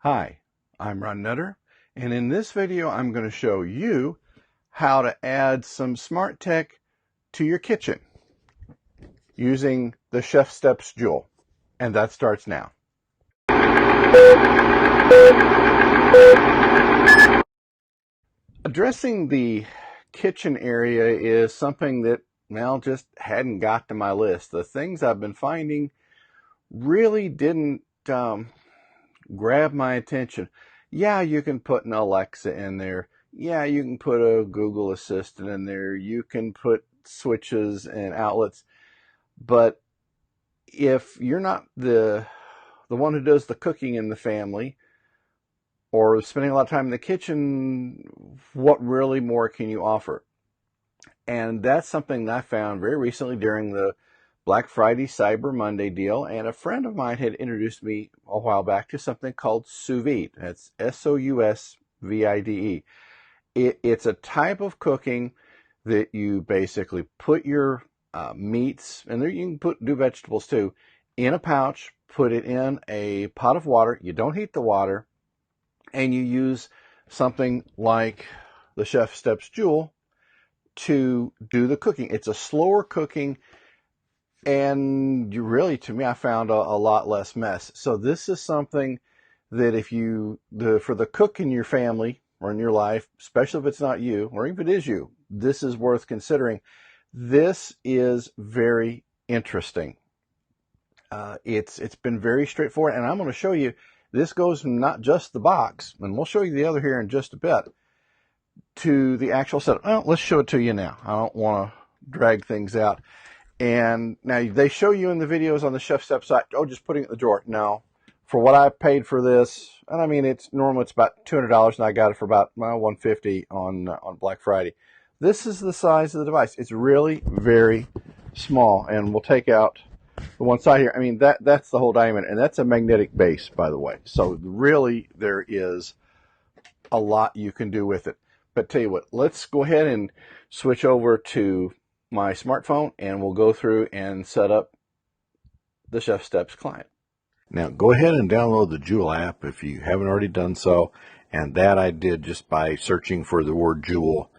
Hi, I'm Ron Nutter, and in this video I'm going to show you how to add some smart tech to your kitchen using the ChefSteps Joule, and that starts now. Addressing the kitchen area is something that, well, just hadn't got to my list. The things I've been finding really didn't grab my attention. Yeah, you can put an Alexa in there. Yeah, you can put a Google Assistant in there. You can put switches and outlets. But if you're not the one who does the cooking in the family or spending a lot of time in the kitchen, what really more can you offer? And that's something that I found very recently during the Black Friday Cyber Monday deal, and a friend of mine had introduced me a while back to something called sous vide. That's SOUSVIDE. It's a type of cooking that you basically put your meats, and there you can do vegetables too, in a pouch, put it in a pot of water. You don't heat the water, and you use something like the ChefSteps Joule to do the cooking. It's a slower cooking, and you really, to me, I found a lot less mess. So this is something that if you, for the cook in your family or in your life, especially if it's not you, or even if it is you, this is worth considering. This is very interesting. It's been very straightforward, and I'm going to show you, this goes from not just the box, and we'll show you the other here in just a bit, to the actual setup. Well, let's show it to you now. I don't want to drag things out. And now they show you in the videos on the ChefSteps site, oh, just putting it in the drawer. No, for what I paid for this, and I mean, it's about $200, and I got it for about $150 on Black Friday. This is the size of the device. It's really very small, and we'll take out the one side here. I mean, that's the whole diamond, and that's a magnetic base, by the way. So really, there is a lot you can do with it. But tell you what, let's go ahead and switch over to my smartphone, and we'll go through and set up the ChefSteps client. Now go ahead and download the Joule app if you haven't already done so, and that I did just by searching for the word Joule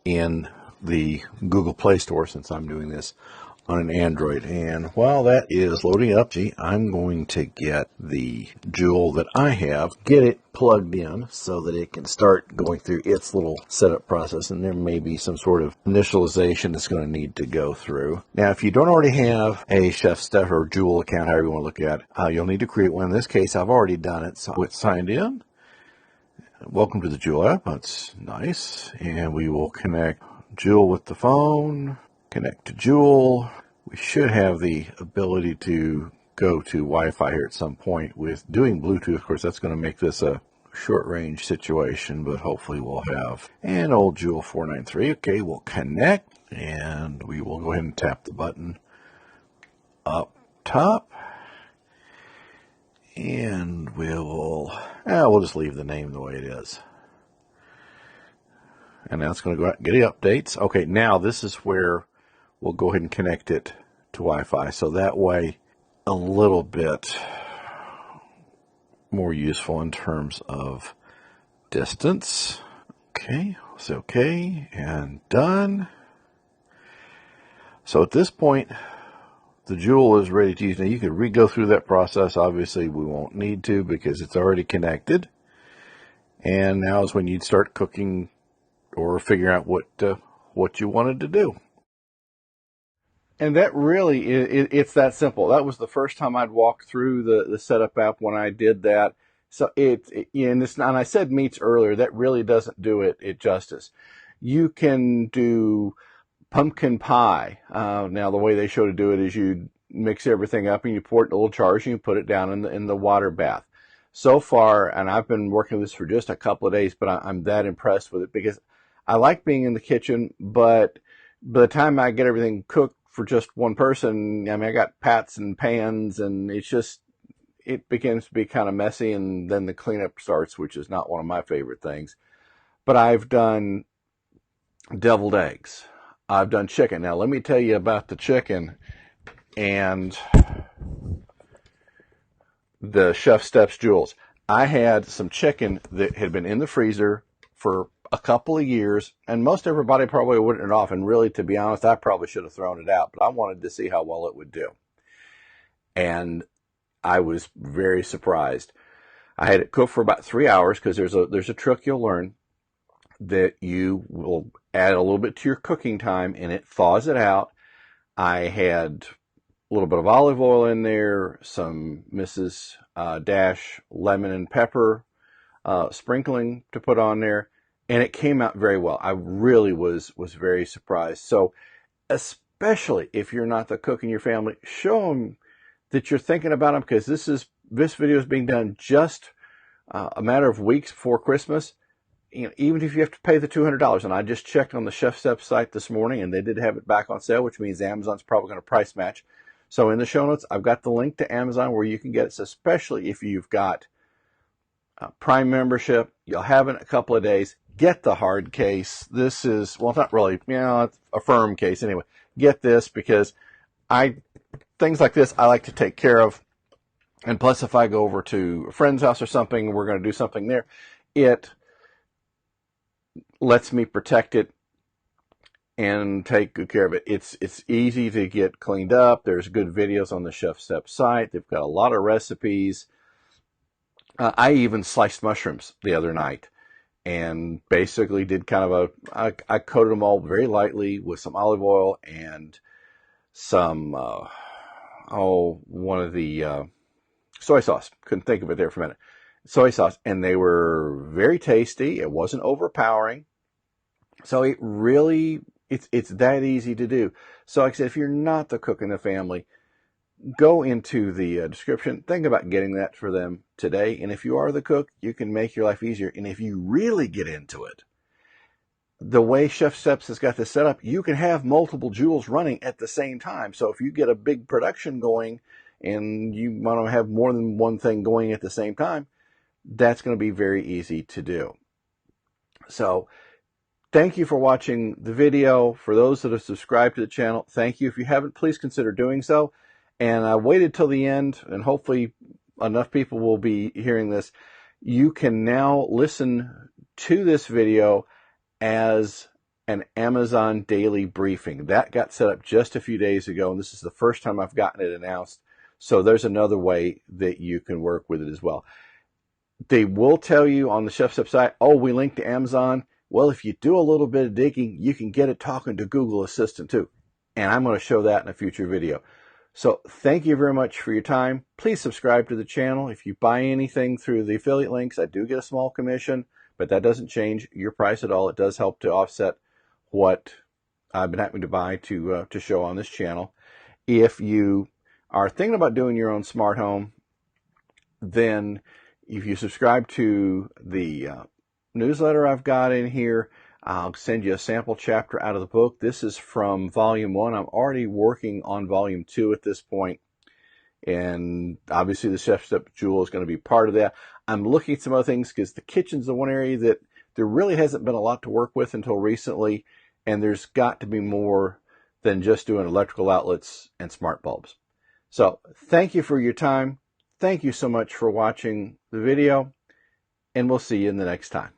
in the Google Play Store, since I'm doing this on an Android. And while that is loading up, I'm going to get the Joule that I have, get it plugged in so that it can start going through its little setup process, and there may be some sort of initialization that's going to need to go through. Now, if you don't already have a ChefSteps or Joule account, however you want to look at it, you'll need to create one. In this case, I've already done it, so it's signed in. Welcome to the Joule app. That's nice. And we will connect Joule with the phone. Connect to Joule. We should have the ability to go to Wi-Fi here at some point. With doing Bluetooth, of course, that's going to make this a short-range situation, but hopefully we'll have an old Joule 493. Okay, we'll connect, and we will go ahead and tap the button up top, and we'll just leave the name the way it is. And now it's going to go out and get the updates. Okay, now this is where we'll go ahead and connect it to Wi-Fi. So that way, a little bit more useful in terms of distance. Okay, say okay, and done. So at this point, the Joule is ready to use. Now you could re-go through that process. Obviously, we won't need to because it's already connected. And now is when you'd start cooking or figure out what you wanted to do. And that really, it's that simple. That was the first time I'd walked through the setup app when I did that. So and I said meats earlier, that really doesn't do it justice. You can do pumpkin pie. Now the way they show to do it is you mix everything up and you pour it in a little jars and you put it down in the water bath. So far, and I've been working this for just a couple of days, but I'm that impressed with it because I like being in the kitchen, but by the time I get everything cooked for just one person, I mean, I got pots and pans, and it begins to be kind of messy, and then the cleanup starts, which is not one of my favorite things. But I've done deviled eggs. I've done chicken. Now, let me tell you about the chicken and the ChefSteps Joules. I had some chicken that had been in the freezer for a couple of years, and most everybody probably wouldn't eat it off. And really, to be honest, I probably should have thrown it out, but I wanted to see how well it would do. And I was very surprised. I had it cooked for about 3 hours because there's a trick you'll learn that you will add a little bit to your cooking time and it thaws it out. I had a little bit of olive oil in there, some Mrs. Dash lemon and pepper sprinkling to put on there, and it came out very well. I really was very surprised. So especially if you're not the cook in your family, show them that you're thinking about them, because this video is being done just a matter of weeks before Christmas. You know, even if you have to pay the $200, and I just checked on the ChefSteps site this morning, and they did have it back on sale, which means Amazon's probably going to price match. So in the show notes, I've got the link to Amazon where you can get it. So especially if you've got Prime membership, you'll have it in a couple of days. Get the hard case. This is, well, not really, it's a firm case anyway. Get this, because things like this I like to take care of. And plus, if I go over to a friend's house or something, we're going to do something there, it lets me protect it and take good care of it. It's easy to get cleaned up. There's good videos on the ChefSteps site. They've got a lot of recipes. I even sliced mushrooms the other night and basically did kind of I coated them all very lightly with some olive oil and some, one of the soy sauce. Couldn't think of it there for a minute. Soy sauce. And they were very tasty. It wasn't overpowering. So it really, it's that easy to do. So like I said, if you're not the cook in the family, go into the description. Think about getting that for them today. And if you are the cook, you can make your life easier. And if you really get into it, the way ChefSteps has got this set up, you can have multiple Joules running at the same time. So if you get a big production going and you want to have more than one thing going at the same time, that's going to be very easy to do. So thank you for watching the video. For those that have subscribed to the channel, thank you. If you haven't, please consider doing so. And I waited till the end, and hopefully enough people will be hearing this. You can now listen to this video as an Amazon daily briefing. That got set up just a few days ago, and this is the first time I've gotten it announced. So there's another way that you can work with it as well. They will tell you on the ChefSteps site, oh, we link to Amazon. Well, if you do a little bit of digging, you can get it talking to Google Assistant too. And I'm going to show that in a future video. So thank you very much for your time. Please subscribe to the channel. If you buy anything through the affiliate links, I do get a small commission, but that doesn't change your price at all. It does help to offset what I've been having to buy to show on this channel. If you are thinking about doing your own smart home, then if you subscribe to the newsletter I've got in here, I'll send you a sample chapter out of the book. This is from volume 1. I'm already working on volume 2 at this point. And obviously the ChefSteps Joule is going to be part of that. I'm looking at some other things because the kitchen's the one area that there really hasn't been a lot to work with until recently. And there's got to be more than just doing electrical outlets and smart bulbs. So thank you for your time. Thank you so much for watching the video. And we'll see you in the next time.